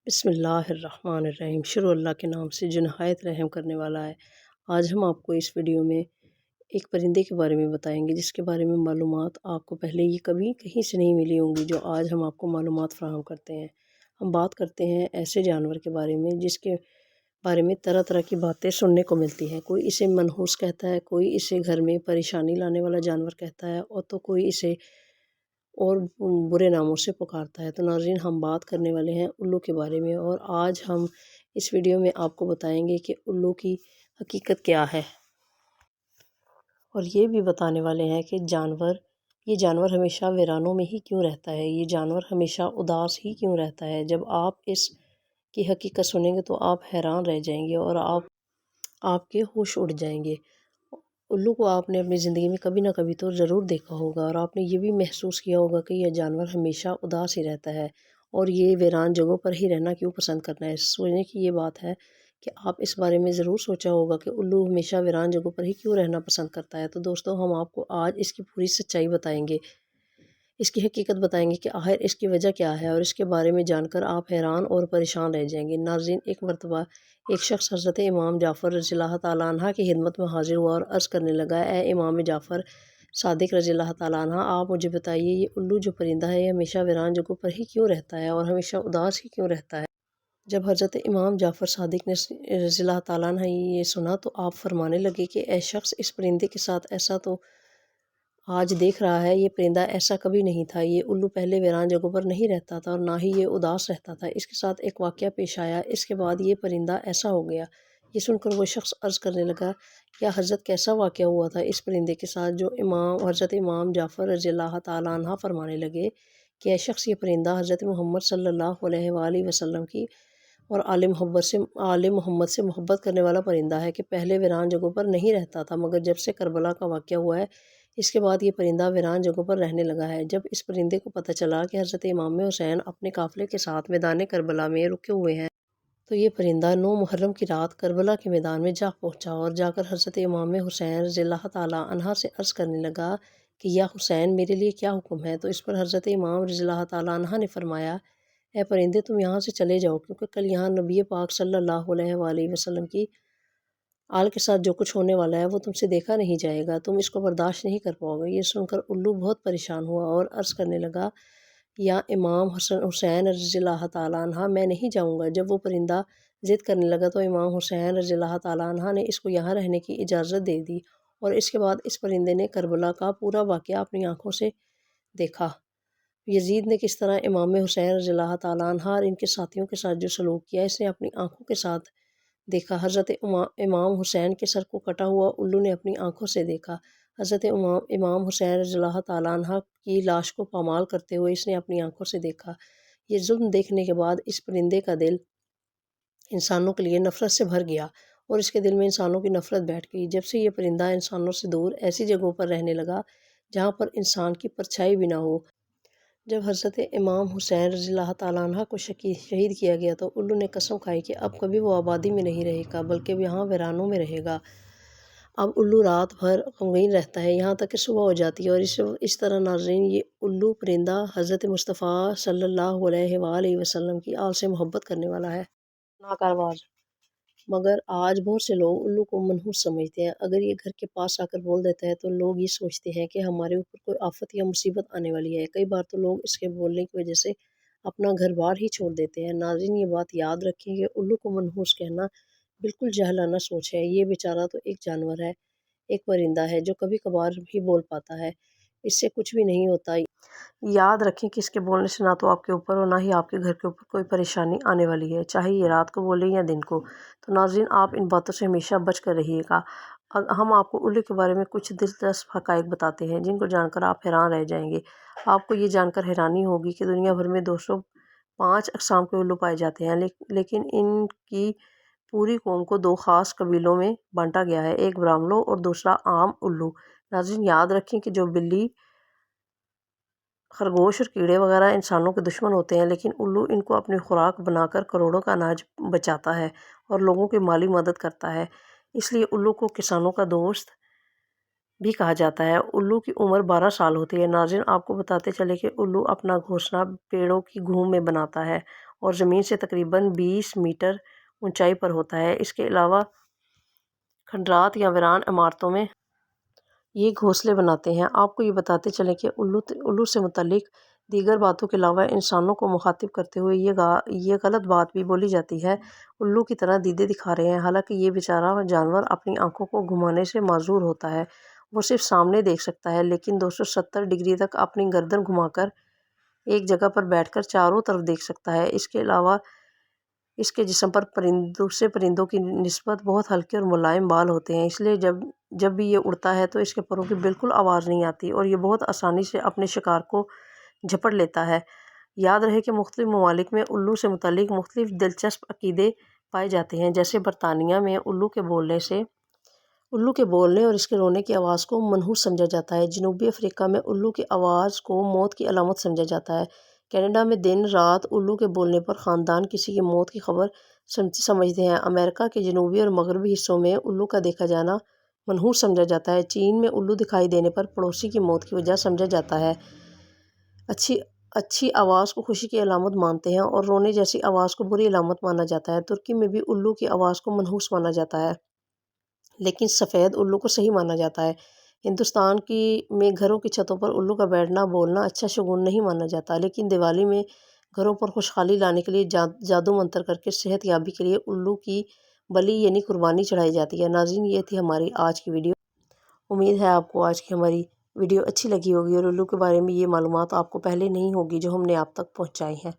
بسم اللہ الرحمن الرحیم۔ شروع اللہ کے نام سے جو نہایت رحم کرنے والا ہے۔ آج ہم آپ کو اس ویڈیو میں ایک پرندے کے بارے میں بتائیں گے جس کے بارے میں معلومات آپ کو پہلے یہ کبھی کہیں سے نہیں ملی ہوں گی، جو آج ہم آپ کو معلومات فراہم کرتے ہیں۔ ہم بات کرتے ہیں ایسے جانور کے بارے میں جس کے بارے میں طرح طرح کی باتیں سننے کو ملتی ہیں۔ کوئی اسے منحوس کہتا ہے، کوئی اسے گھر میں پریشانی لانے والا جانور کہتا ہے، اور تو کوئی اسے اور برے ناموں سے پکارتا ہے۔ تو ناظرین، ہم بات کرنے والے ہیں الو کے بارے میں، اور آج ہم اس ویڈیو میں آپ کو بتائیں گے کہ الو کی حقیقت کیا ہے، اور یہ بھی بتانے والے ہیں کہ یہ جانور ہمیشہ ویرانوں میں ہی کیوں رہتا ہے، یہ جانور ہمیشہ اداس ہی کیوں رہتا ہے۔ جب آپ اس کی حقیقت سنیں گے تو آپ حیران رہ جائیں گے اور آپ کے ہوش اڑ جائیں گے۔ الو کو آپ نے اپنی زندگی میں کبھی نہ کبھی تو ضرور دیکھا ہوگا، اور آپ نے یہ بھی محسوس کیا ہوگا کہ یہ جانور ہمیشہ اداس ہی رہتا ہے، اور یہ ویران جگہوں پر ہی رہنا کیوں پسند کرنا ہے۔ سوچنے کی یہ بات ہے کہ آپ اس بارے میں ضرور سوچا ہوگا کہ الو ہمیشہ ویران جگہوں پر ہی کیوں رہنا پسند کرتا ہے۔ تو دوستو، ہم آپ کو آج اس کی پوری سچائی بتائیں گے، اس کی حقیقت بتائیں گے کہ آخر اس کی وجہ کیا ہے، اور اس کے بارے میں جان کر آپ حیران اور پریشان رہ جائیں گے۔ ناظرین، ایک مرتبہ ایک شخص حضرت امام جعفر رضی اللہ تعالیٰ عنہ کی خدمت میں حاضر ہوا اور عرض کرنے لگا: اے امام جعفر صادق رضی اللہ تعالیٰ عنہ، آپ مجھے بتائیے، یہ الو جو پرندہ ہے یہ ہمیشہ ویران جگہوں پر ہی کیوں رہتا ہے اور ہمیشہ اداس ہی کیوں رہتا ہے؟ جب حضرت امام جعفر صادق نے رضی اللہ تعالیٰ عنہ یہ سنا تو آپ فرمانے لگے کہ اے شخص، اس پرندے کے ساتھ ایسا تو آج دیکھ رہا ہے، یہ پرندہ ایسا کبھی نہیں تھا۔ یہ الو پہلے ویران جگہوں پر نہیں رہتا تھا اور نہ ہی یہ اداس رہتا تھا۔ اس کے ساتھ ایک واقعہ پیش آیا، اس کے بعد یہ پرندہ ایسا ہو گیا۔ یہ سن کر وہ شخص عرض کرنے لگا: یا حضرت، کیسا واقعہ ہوا تھا اس پرندے کے ساتھ جو حضرت امام جعفر رضی اللہ تعالیٰ عنہ فرمانے لگے کہ اے شخص، یہ پرندہ حضرت محمد صلی اللہ علیہ وآلہ وسلم کی اور آل محمد سے محبت کرنے والا پرندہ ہے کہ پہلے ویران جگہوں پر نہیں رہتا تھا، مگر جب سے کربلا کا واقعہ ہوا ہے اس کے بعد یہ پرندہ ویران جگہوں پر رہنے لگا ہے۔ جب اس پرندے کو پتہ چلا کہ حضرت امام حسین اپنے قافلے کے ساتھ میدان کربلا میں رکے ہوئے ہیں تو یہ پرندہ 9 محرم کی رات کربلا کے میدان میں جا پہنچا اور جا کر حضرت امام حسین رضی اللہ تعالیٰ عنہ سے عرض کرنے لگا کہ یا حسین، میرے لیے کیا حکم ہے؟ تو اس پر حضرت امام رضی اللہ تعالیٰ عنہ نے فرمایا: اے پرندے، تم یہاں سے چلے جاؤ، کیونکہ کل یہاں نبی پاک صلی اللہ علیہ وآلہ وسلم کی آل کے ساتھ جو کچھ ہونے والا ہے وہ تم سے دیکھا نہیں جائے گا، تم اس کو برداشت نہیں کر پاؤ گے۔ یہ سن کر الو بہت پریشان ہوا اور عرض کرنے لگا: یا امام حسین رضی اللہ تعالیٰ عنہ، میں نہیں جاؤں گا۔ جب وہ پرندہ ضد کرنے لگا تو امام حسین رضی اللہ تعالیٰ عنہ نے اس کو یہاں رہنے کی اجازت دے دی، اور اس کے بعد اس پرندے نے کربلا کا پورا واقعہ اپنی آنکھوں سے دیکھا۔ یزید نے کس طرح امام حسین رضی اللہ تعالیٰ عنہ اور ان کے ساتھیوں کے ساتھ جو سلوک کیا، اس نے اپنی آنکھوں کے ساتھ دیکھا۔ حضرت امام حسین کے سر کو کٹا ہوا الو نے اپنی آنکھوں سے دیکھا۔ حضرت امام حسین رضی اللہ تعالیٰ عنہ کی لاش کو پامال کرتے ہوئے اس نے اپنی آنکھوں سے دیکھا۔ یہ ظلم دیکھنے کے بعد اس پرندے کا دل انسانوں کے لیے نفرت سے بھر گیا، اور اس کے دل میں انسانوں کی نفرت بیٹھ گئی۔ جب سے یہ پرندہ انسانوں سے دور ایسی جگہوں پر رہنے لگا جہاں پر انسان کی پرچھائی بھی نہ ہو۔ جب حضرت امام حسین رضی اللہ تعالیٰ عنہ کو شہید کیا گیا تو الو نے قسم کھائی کہ اب کبھی وہ آبادی میں نہیں رہے گا بلکہ یہاں ویرانوں میں رہے گا۔ اب الو رات بھر غمگین رہتا ہے یہاں تک کہ صبح ہو جاتی ہے، اور اس طرح ناظرین، یہ الو پرندہ حضرت مصطفیٰ صلی اللہ علیہ وآلہ وسلم کی آل سے محبت کرنے والا ہے۔ ناکارواز، مگر آج بہت سے لوگ الو کو منحوس سمجھتے ہیں۔ اگر یہ گھر کے پاس آ کر بول دیتا ہے تو لوگ یہ سوچتے ہیں کہ ہمارے اوپر کوئی آفت یا مصیبت آنے والی ہے۔ کئی بار تو لوگ اس کے بولنے کی وجہ سے اپنا گھر بار ہی چھوڑ دیتے ہیں۔ ناظرین، یہ بات یاد رکھیں کہ الو کو منحوس کہنا بالکل جاہلانہ سوچ ہے۔ یہ بیچارہ تو ایک جانور ہے، ایک پرندہ ہے جو کبھی کبھار بھی بول پاتا ہے، اس سے کچھ بھی نہیں ہوتا۔ یاد رکھیں کہ اس کے بولنے سے نہ تو آپ کے اوپر اور نہ ہی آپ کے گھر کے اوپر کوئی پریشانی آنے والی ہے، چاہے یہ رات کو بولے یا دن کو۔ تو ناظرین، آپ ان باتوں سے ہمیشہ بچ کر رہیے گا۔ ہم آپ کو الو کے بارے میں کچھ دلچسپ حقائق بتاتے ہیں جن کو جان کر آپ حیران رہ جائیں گے۔ آپ کو یہ جان کر حیرانی ہوگی کہ دنیا بھر میں 205 اقسام کے الو پائے جاتے ہیں، لیکن ان کی پوری قوم کو 2 خاص قبیلوں میں بانٹا گیا ہے، ایک براملو اور دوسرا عام الو۔ ناظرین، یاد رکھیں کہ جو بلی، خرگوش اور کیڑے وغیرہ انسانوں کے دشمن ہوتے ہیں، لیکن الو ان کو اپنی خوراک بنا کر کروڑوں کا اناج بچاتا ہے اور لوگوں کی مالی مدد کرتا ہے۔ اس لیے الو کو کسانوں کا دوست بھی کہا جاتا ہے۔ الو کی عمر 12 سال ہوتی ہے۔ ناظرین، آپ کو بتاتے چلے کہ الو اپنا گھونسلہ پیڑوں کی گھوم میں بناتا ہے اور زمین سے تقریباً 20 میٹر اونچائی پر ہوتا ہے۔ اس کے علاوہ کھنڈرات یا ویران عمارتوں میں یہ گھونسلے بناتے ہیں۔ آپ کو یہ بتاتے چلیں کہ الو سے متعلق دیگر باتوں کے علاوہ انسانوں کو مخاطب کرتے ہوئے یہ غلط بات بھی بولی جاتی ہے، الو کی طرح دیدے دکھا رہے ہیں، حالانکہ یہ بیچارہ جانور اپنی آنکھوں کو گھمانے سے معذور ہوتا ہے۔ وہ صرف سامنے دیکھ سکتا ہے، لیکن 270 ڈگری تک اپنی گردن گھما کر ایک جگہ پر بیٹھ کر چاروں طرف دیکھ سکتا ہے۔ اس کے علاوہ اس کے جسم پر دوسرے پرندوں کی نسبت بہت ہلکے اور ملائم بال ہوتے ہیں، اس لیے جب بھی یہ اڑتا ہے تو اس کے پروں کی بالکل آواز نہیں آتی اور یہ بہت آسانی سے اپنے شکار کو جھپٹ لیتا ہے۔ یاد رہے کہ مختلف ممالک میں الو سے متعلق مختلف دلچسپ عقیدے پائے جاتے ہیں، جیسے برطانیہ میں الو کے بولنے اور اس کے رونے کی آواز کو منحوس سمجھا جاتا ہے۔ جنوبی افریقہ میں الو کی آواز کو موت کی علامت سمجھا جاتا ہے۔ کینیڈا میں دن رات الو کے بولنے پر خاندان کسی کی موت کی خبر سمجھتے ہیں۔ امریکہ کے جنوبی اور مغربی حصوں میں الو کا دیکھا جانا منحوس سمجھا جاتا ہے۔ چین میں الو دکھائی دینے پر پڑوسی کی موت کی وجہ سمجھا جاتا ہے۔ اچھی آواز کو خوشی کی علامت مانتے ہیں اور رونے جیسی آواز کو بری علامت مانا جاتا ہے۔ ترکی میں بھی الو کی آواز کو منحوس مانا جاتا ہے، لیکن سفید الو کو صحیح مانا جاتا ہے۔ ہندوستان میں گھروں کی چھتوں پر الو کا بیٹھنا بولنا اچھا شگون نہیں مانا جاتا، لیکن دیوالی میں گھروں پر خوشحالی لانے کے لیے جادو منتر کر کے صحت یابی کے لیے الو کی بلی یعنی قربانی چڑھائی جاتی ہے۔ ناظرین، یہ تھی ہماری آج کی ویڈیو۔ امید ہے آپ کو آج کی ہماری ویڈیو اچھی لگی ہوگی اور الو کے بارے میں یہ معلومات آپ کو پہلے نہیں ہوگی جو ہم نے آپ تک پہنچائی ہیں۔